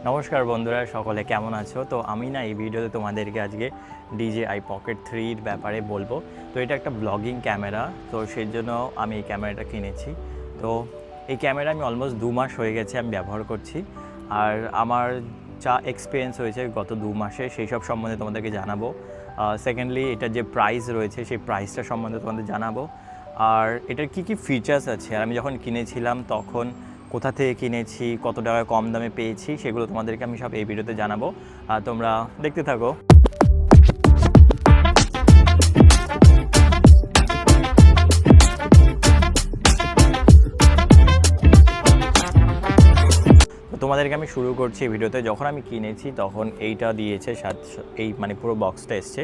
নমস্কার বন্ধুরা, সকলে কেমন আছো? তো আমি না এই ভিডিওতে তোমাদেরকে আজকে DJI Pocket 3 এর ব্যাপারে বলবো। তো এটা একটা ব্লগিং ক্যামেরা, তো সেই জন্য আমি এই ক্যামেরাটা কিনেছি। তো এই ক্যামেরা আমি অলমোস্ট 2 মাস হয়ে গেছে আমি ব্যবহার করছি। আর আমার যা এক্সপিরিয়েন্স হয়েছে গত 2 মাসে সেই সব সম্বন্ধে তোমাদেরকে জানাবো। সেকেন্ডলি এটার যে প্রাইস রয়েছে সেই প্রাইসটা সম্বন্ধে তোমাদের জানাবো। আর এটার কী কী ফিচার্স আছে, আর আমি যখন কিনেছিলাম তখন কোথা থেকে কিনেছি, কত টাকায় কম দামে পেয়েছি, সেগুলো তোমাদেরকে আমি সব এই ভিডিওতে জানাবো। আর তোমরা দেখতে থাকো। তোমাদেরকে আমি শুরু করছি ভিডিওতে। যখন আমি কিনেছি তখন এইটা দিয়েছে, এই মানে পুরো বক্সটা এসছে।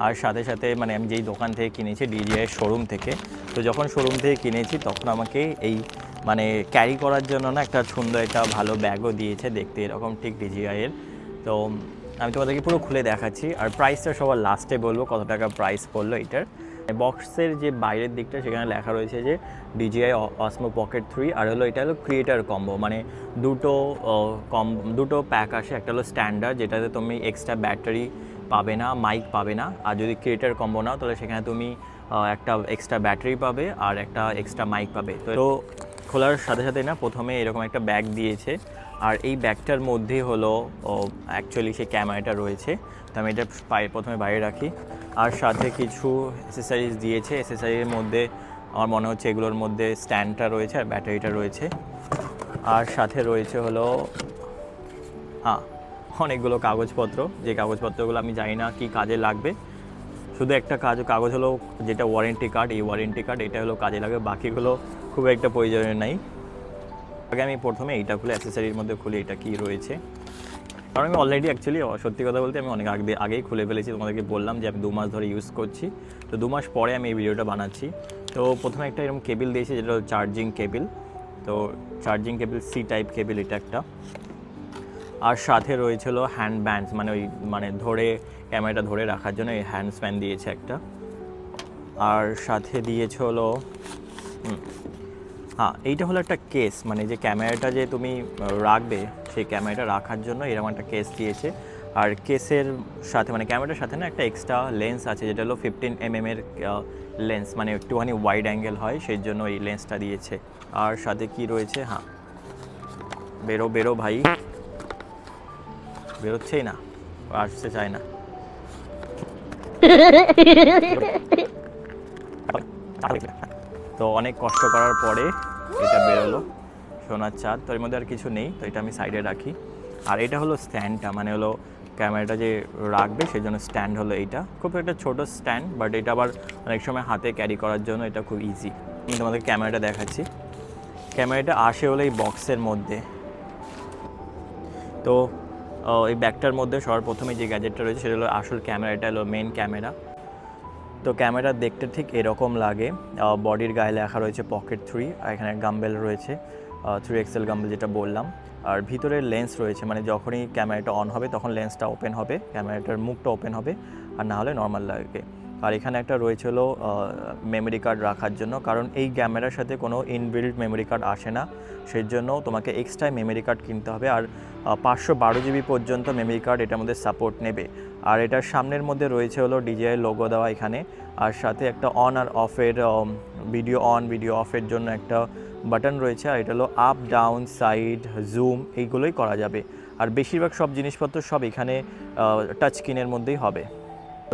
আর সাথে সাথে মানে আমি যেই দোকান থেকে কিনেছি DJI শোরুম থেকে, তো যখন শোরুম থেকে কিনেছি তখন আমাকে এই মানে ক্যারি করার জন্য না একটা সুন্দর একটা ভালো ব্যাগও দিয়েছে, দেখতে এরকম ঠিক DJI এর। তো আমি তোমাদেরকে পুরো খুলে দেখাচ্ছি, আর প্রাইসটা সবার লাস্টে বলবো কত টাকা প্রাইস পড়লো এটার। বক্সের যে বাইরের দিকটা সেখানে লেখা রয়েছে যে DJI Osmo Pocket 3, আর এটা হলো ক্রিয়েটার কম্বো, মানে দুটো প্যাক আসে। একটা হলো স্ট্যান্ডার্ড, যেটাতে তুমি এক্সট্রা ব্যাটারি পাবে না, মাইক পাবে না। আর যদি ক্রিয়েটার কম্বো নাও তাহলে সেখানে তুমি একটা এক্সট্রা ব্যাটারি পাবে আর একটা এক্সট্রা মাইক পাবে। তো খোলার সাথে সাথে না প্রথমে এরকম একটা ব্যাগ দিয়েছে, আর এই ব্যাগটার মধ্যে হলো অ্যাকচুয়ালি সেই ক্যামেরাটা রয়েছে। তো আমি এটা প্রথমে বাইরে রাখি। আর সাথে কিছু অ্যাসেসরিজ দিয়েছে। অ্যাসেসরির মধ্যে আমার মনে হচ্ছে এগুলোর মধ্যে স্ট্যান্ডটা রয়েছে আর ব্যাটারিটা রয়েছে। আর সাথে রয়েছে হলো অনেকগুলো কাগজপত্র, যে কাগজপত্রগুলো আমি জানি না কী কাজে লাগবে। শুধু একটা কাগজ হলো যেটা ওয়ারেন্টি কার্ড, এই ওয়ারেন্টি কার্ড এটা হলো কাজে লাগবে, বাকিগুলো খুব একটা প্রয়োজনীয় নাই। আগে আমি প্রথমে এইটা খুলে অ্যাসেসরির মধ্যে খুলে এটা কী রয়েছে, কারণ আমি অলরেডি অ্যাকচুয়ালি সত্যি কথা বলতে আমি অনেক আগেই খুলে ফেলেছি। তোমাদেরকে বললাম যে আমি 2 মাস ধরে ইউজ করছি, তো 2 মাস পরে আমি এই ভিডিওটা বানাচ্ছি। তো প্রথমে একটা এরকম কেবিল দিয়েছে, যেটা হলো চার্জিং কেবিল। তো charging cable C type cable এটা একটা। আর সাথে রয়েছিল হ্যান্ড ব্যান্ডস, মানে ধরে ক্যামেরাটা ধরে রাখার জন্য এই হ্যান্ড স্প্যান দিয়েছে একটা। আর সাথে দিয়েছে হলো এইটা হলো একটা কেস, মানে যে ক্যামেরাটা যে তুমি রাখবে সেই ক্যামেরাটা রাখার জন্য এরকম একটা কেস দিয়েছে। আর কেসের সাথে মানে ক্যামেরাটার সাথে না একটা এক্সট্রা লেন্স আছে, যেটা হলো 15mm এর লেন্স, মানে একটুখানি ওয়াইড অ্যাঙ্গেল হয়, সেই জন্য এই লেন্সটা দিয়েছে। আর সাথে কি রয়েছে, বেরো ভাই, বেরোচ্ছেই না, আসতে চায় না। তো অনেক কষ্ট করার পরে এটা বেরোলো, সোনার চাঁদ। তো এর মধ্যে আর কিছু নেই, তো এটা আমি সাইডে রাখি। আর এটা হলো স্ট্যান্ডটা, মানে হলো ক্যামেরাটা যে রাখবে সেই জন্য স্ট্যান্ড হলো এইটা। খুব একটা ছোটো স্ট্যান্ড, বাট এটা আবার অনেক সময় হাতে ক্যারি করার জন্য এটা খুব ইজি। আমি তোমাদের ক্যামেরাটা দেখাচ্ছি। ক্যামেরাটা আসে হলো এই বক্সের মধ্যে। তো এই ব্যাগটার মধ্যে সবার প্রথমে যে গ্যাজেটটা রয়েছে সেটা হলো আসল ক্যামেরা, এটা হলো মেন ক্যামেরা। তো ক্যামেরা দেখতে ঠিক এরকম লাগে। বডির গায়ে লেখা রয়েছে Pocket 3, আর এখানে গাম্বেল রয়েছে 3XL গাম্বেল যেটা বললাম। আর ভিতরে লেন্স রয়েছে, মানে যখনই ক্যামেরাটা অন হবে তখন লেন্সটা ওপেন হবে, ক্যামেরাটার মুখটা ওপেন হবে, আর না হলে নর্মাল লাগে। আর এখানে একটা রয়েছে হলো মেমোরি কার্ড রাখার জন্য, কারণ এই ক্যামেরার সাথে কোনো ইনবিল্ট মেমোরি কার্ড আসে না, সেই জন্য তোমাকে এক্সট্রা মেমোরি কার্ড কিনতে হবে। আর 512 GB পর্যন্ত মেমোরি কার্ড এটার মধ্যে সাপোর্ট নেবে। আর এটার সামনের মধ্যে রয়েছে হলো DJI লোগো দেওয়া এখানে। আর সাথে একটা অন আর অফের, ভিডিও অন ভিডিও অফের জন্য একটা বাটন রয়েছে। আর এটা হলো আপ ডাউন সাইড জুম এইগুলোই করা যাবে। আর বেশিরভাগ সব জিনিসপত্র সব এখানে টাচ স্ক্রিনের মধ্যেই হবে।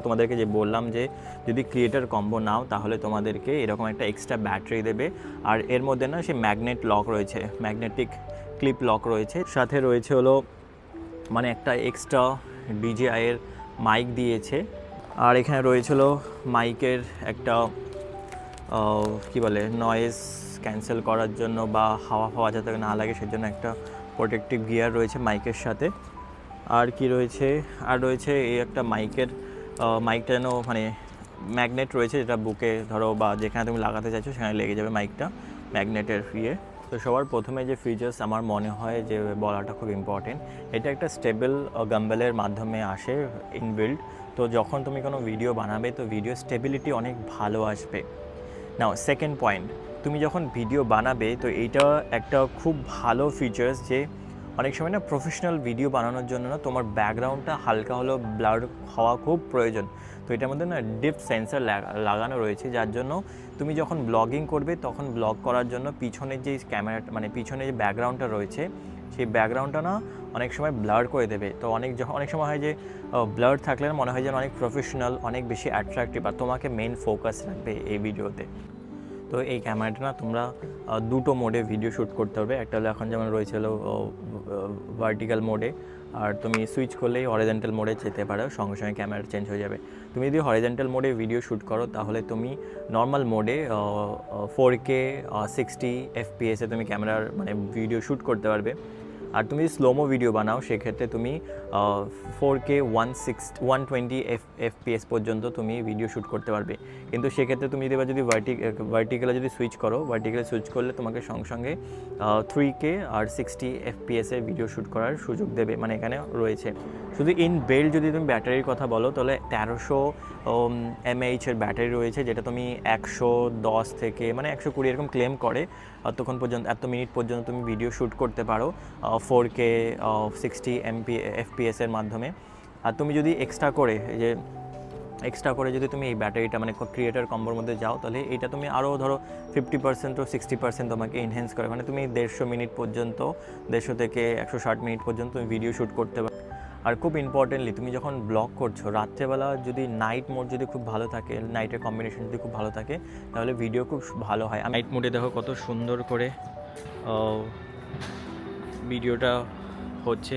তোমাদেরকে যে বললাম যে যদি ক্রিয়েটার কম্বো নাও তাহলে তোমাদেরকে এরকম একটা এক্সট্রা ব্যাটারি দেবে। আর এর মধ্যে না সেই ম্যাগনেট লক রয়েছে, ম্যাগনেটিক ক্লিপ লক রয়েছে। সাথে রয়েছে হলো মানে একটা এক্সট্রা DJI এর মাইক দিয়েছে। আর এখানে রয়েছিল মাইকের একটা কি বলে নয়েজ ক্যান্সেল করার জন্য বা হাওয়া যাতে না লাগে সেজন্য একটা প্রোটেক্টিভ গিয়ার রয়েছে মাইকের সাথে। আর কি রয়েছে, আর রয়েছে এই একটা মাইকটা যেন মানে ম্যাগনেট রয়েছে, যেটা বুকে ধরো বা যেখানে তুমি লাগাতে চাইছো সেখানে লেগে যাবে মাইকটা ম্যাগনেটের ইয়ে। তো সবার প্রথমে যে ফিচার্স আমার মনে হয় যে বলাটা খুব ইম্পর্টেন্ট, এটা একটা স্টেবল গাম্বেলের মাধ্যমে আসে ইনবিল্ড। তো যখন তুমি কোনো ভিডিও বানাবে তো ভিডিও স্টেবিলিটি অনেক ভালো আসবে। নাও সেকেন্ড পয়েন্ট, তুমি যখন ভিডিও বানাবে তো এইটা একটা খুব ভালো ফিচার্স যে অনেক সময় না প্রফেশনাল ভিডিও বানানোর জন্য না তোমার ব্যাকগ্রাউন্ডটা হালকা হলেও ব্লার হওয়া খুব প্রয়োজন। তো এটার মধ্যে না ডিপ সেন্সর লাগানো রয়েছে, যার জন্য তুমি যখন ব্লগিং করবে তখন ব্লগ করার জন্য পিছনের যে ক্যামেরা মানে পিছনে যে ব্যাকগ্রাউন্ডটা রয়েছে সেই ব্যাকগ্রাউন্ডটা না অনেক সময় ব্লার করে দেবে। তো অনেক সময় হয় যে ব্লার থাকলে মনে হয় যেন অনেক প্রফেশনাল, অনেক বেশি অ্যাট্রাক্টিভ, আর তোমাকে মেন ফোকাস রাখবে এই ভিডিওতে। তো এই ক্যামেরাটা না তোমরা দুটো মোডে ভিডিও শ্যুট করতে পারবে। একটা হলো এখন যেমন রয়েছে হলো ভার্টিক্যাল মোডে, আর তুমি সুইচ করলেই হরিজন্টাল মোডে যেতে পারো, সঙ্গে সঙ্গে ক্যামেরা চেঞ্জ হয়ে যাবে। তুমি যদি হরিজন্টাল মোডে ভিডিও শ্যুট করো তাহলে তুমি নর্মাল মোডে 4K 60 FPS তুমি ক্যামেরার মানে ভিডিও শ্যুট করতে পারবে। আর তুমি যদি স্লোমো ভিডিও বানাও সেক্ষেত্রে তুমি 4K 120 FPS পর্যন্ত তুমি ভিডিও শ্যুট করতে পারবে। কিন্তু সেক্ষেত্রে তুমি যদি ভার্টিক্যালে যদি সুইচ করো, ভার্টিক্যালে সুইচ করলে তোমাকে সঙ্গে সঙ্গে 3K আর 60 FPS এর ভিডিও শ্যুট করার সুযোগ দেবে, মানে এখানে রয়েছে। শুধু ইন বেল্ট যদি তুমি ব্যাটারির কথা বলো তাহলে 1300 mAh এর ব্যাটারি রয়েছে, যেটা তুমি 110 থেকে মানে 120 এরকম ক্লেম করে ততক্ষণ পর্যন্ত এত মিনিট পর্যন্ত তুমি ভিডিও শ্যুট করতে পারো 4K 60 FPS এর মাধ্যমে। আর তুমি যদি এক্সট্রা করে যদি তুমি এই ব্যাটারিটা মানে ক্রিয়েটার কম্বোর মধ্যে যাও তাহলে এটা তুমি আরও ধরো 50% ও 60% তোমাকে এনহ্যান্স করে, মানে তুমি 150 মিনিট পর্যন্ত 150 থেকে 160 মিনিট পর্যন্ত তুমি ভিডিও শ্যুট করতে পারো। আর খুব ইম্পর্টেন্টলি তুমি যখন ব্লগ করছো রাত্রেবেলা যদি নাইট মোড যদি খুব ভালো থাকে, নাইটের কম্বিনেশন যদি খুব ভালো থাকে তাহলে ভিডিও খুব ভালো হয়। নাইট মোডে দেখো কত সুন্দর করে ভিডিওটা হচ্ছে,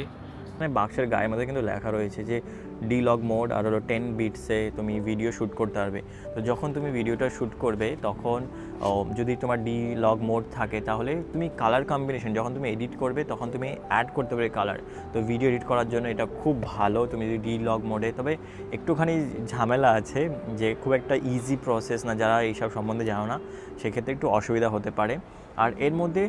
মানে বাক্সের গায়ের মধ্যে কিন্তু লেখা রয়েছে যে D-Log মোড আর হলো 10 বিটসে তুমি ভিডিও শ্যুট করতে পারবে। তো যখন তুমি ভিডিওটা শ্যুট করবে তখন যদি তোমার D-Log মোড থাকে তাহলে তুমি কালার কম্বিনেশন যখন তুমি এডিট করবে তখন তুমি অ্যাড করতে পারবে কালার। তো ভিডিও এডিট করার জন্য এটা খুব ভালো তুমি যদি D-Log মোডে, তবে একটুখানি ঝামেলা আছে যে খুব একটা ইজি প্রসেস না, যারা এইসব সম্বন্ধে জানো না সেক্ষেত্রে একটু অসুবিধা হতে পারে। আর এর মধ্যে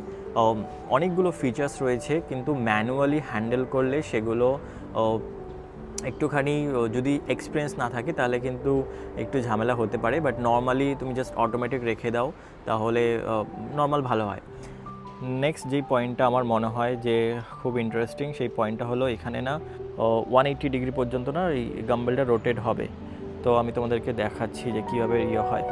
অনেকগুলো ফিচার্স রয়েছে কিন্তু ম্যানুয়ালি হ্যান্ডেল করলে সেগুলো একটুখানি যদি এক্সপিরিয়েন্স না থাকে তাহলে কিন্তু একটু ঝামেলা হতে পারে, বাট নর্মালি তুমি জাস্ট অটোমেটিক রেখে দাও তাহলে নর্মাল ভালো হয়। নেক্সট যেই পয়েন্টটা আমার মনে হয় যে খুব ইন্টারেস্টিং সেই পয়েন্টটা হলো এখানে না 180 ডিগ্রি পর্যন্ত না এই গাম্বেলটা রোটেট হবে। তো আমি তোমাদেরকে দেখাচ্ছি যে কীভাবে হয়।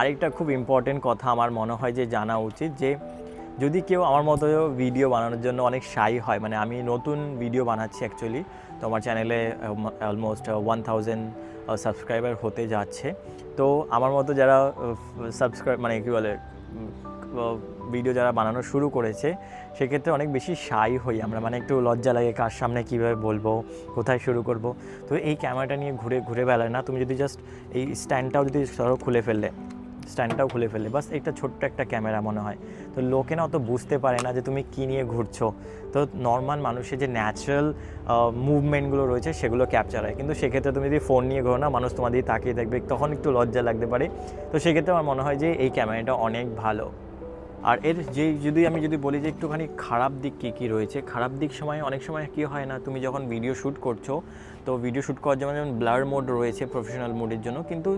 আরেকটা খুব ইম্পর্টেন্ট কথা আমার মনে হয় যে জানা উচিত, যে যদি কেউ আমার মতো ভিডিও বানানোর জন্য অনেক শাই হয়, মানে আমি নতুন ভিডিও বানাচ্ছি অ্যাকচুয়ালি, তো আমার চ্যানেলে অলমোস্ট 1000 সাবস্ক্রাইবার হতে যাচ্ছে। তো আমার মতো যারা মানে কী বলে ভিডিও যারা বানানো শুরু করেছে সেক্ষেত্রে অনেক বেশি শাই হই আমরা, মানে একটু লজ্জা লাগে কার সামনে কীভাবে বলবো, কোথায় শুরু করব। তো এই ক্যামেরাটা নিয়ে ঘুরে বেড়ায় না, তুমি যদি জাস্ট এই স্ট্যান্ডটাও যদি ধরো খুলে ফেললে বাস একটা ছোট্ট একটা ক্যামেরা মনে হয়, তো লোকে না অত বুঝতে পারে না যে তুমি কী নিয়ে ঘুরছো। তো নর্মাল মানুষের যে ন্যাচারাল মুভমেন্টগুলো রয়েছে সেগুলো ক্যাপচার হয়, কিন্তু সেক্ষেত্রে তুমি যদি ফোন নিয়ে ঘোরো না মানুষ তোমার দিকে তাকিয়ে দেখবে, তখন একটু লজ্জা লাগতে পারে। তো সেক্ষেত্রে আমার মনে হয় যে এই ক্যামেরাটা অনেক ভালো। আর এর আমি যদি বলি যে একটুখানি খারাপ দিক কী রয়েছে, খারাপ দিক অনেক সময় কী হয় না, তুমি যখন ভিডিও শ্যুট করছো তো ভিডিও শ্যুট করার যেমন ব্লার মোড রয়েছে প্রফেশনাল মোডের জন্য, কিন্তু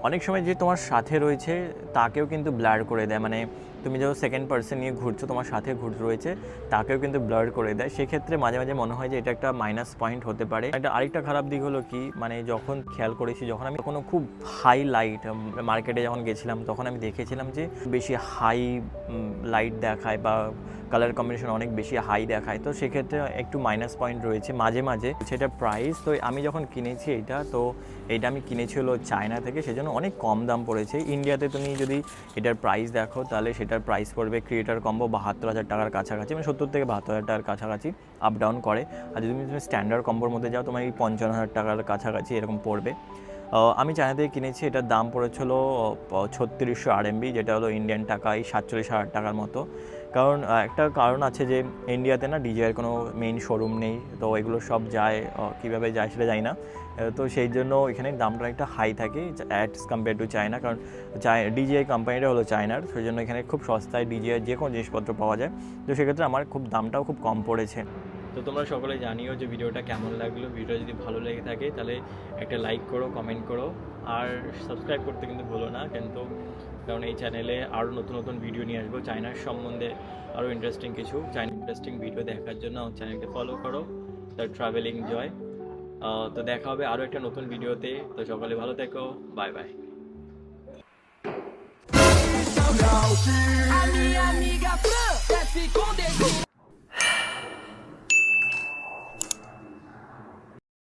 অনেক সময় যে তোমার সাথে রয়েছে তাকেও কিন্তু ব্লার করে দেয়, মানে তুমি যখন সেকেন্ড পার্সন নিয়ে ঘুরছো তোমার সাথে রয়েছে তাকেও কিন্তু ব্লার করে দেয়। সেক্ষেত্রে মাঝে মাঝে মনে হয় যে এটা একটা মাইনাস পয়েন্ট হতে পারে। আরেকটা খারাপ দিক হলো কি, মানে যখন খেয়াল করেছি যখন আমি কোনো খুব হাই লাইট মার্কেটে যখন গেছিলাম তখন আমি দেখেছিলাম যে বেশি হাই লাইট দেখায় বা কালার কম্বিনেশন অনেক বেশি হাই দেখায়, তো সেক্ষেত্রে একটু মাইনাস পয়েন্ট রয়েছে মাঝে মাঝে। সেটা প্রাইস, তো আমি যখন কিনেছি এইটা আমি কিনেছি হলো চায়না থেকে, সেজন্য অনেক কম দাম পড়েছে। ইন্ডিয়াতে তুমি যদি এটার প্রাইস দেখো তাহলে সেটার প্রাইস পড়বে ক্রিয়েটার কম্বো 72,000 টাকার কাছাকাছি, মানে 70 থেকে 72,000 টাকার কাছাকাছি আপ ডাউন করে। আর যদি তুমি স্ট্যান্ডার্ড কম্বোর মধ্যে যাও তোমার এই 55,000 টাকার কাছাকাছি এরকম পড়বে। আমি চায়না থেকে কিনেছি, এটার দাম পড়েছিল 3600 RMB, যেটা হলো ইন্ডিয়ান টাকায় 47,000 টাকার মতো। কারণ একটা কারণ আছে যে ইন্ডিয়াতে না ডিজিআইয়ের কোনো মেইন শোরুম নেই, তো এগুলো সব যায় কীভাবে যায় সেটা জানি না, তো সেই জন্য এখানে দামটা একটা হাই থাকে অ্যাজ কম্পেয়ার টু চায়না, কারণ ডিজিআই কোম্পানিটা হলো চায়নার, সেই জন্য এখানে খুব সস্তায় ডিজিআই যে কোনো জিনিসপত্র পাওয়া যায়। তো সেক্ষেত্রে আমার দামটাও খুব কম পড়েছে। তো তো তোমরা সকলে জানিও যে ভিডিওটা কেমন লাগলো। ভিডিওটা যদি ভালো লেগে থাকে তাহলে একটা লাইক করো, কমেন্ট করো, আর সাবস্ক্রাইব করতে কিন্তু ভুলো না কিন্তু, কারণ এই চ্যানেলে আরও নতুন নতুন ভিডিও নিয়ে আসবো চায়নার সম্বন্ধে, আরও ইন্টারেস্টিং ভিডিও দেখার জন্য আমার চ্যানেলকে ফলো করো, দ্য ট্রাভেলিং জয়। তো দেখা হবে আরও একটা নতুন ভিডিওতে। তো সকলে ভালো থেকো, bye bye. A minha amiga Fran desce com dedinho.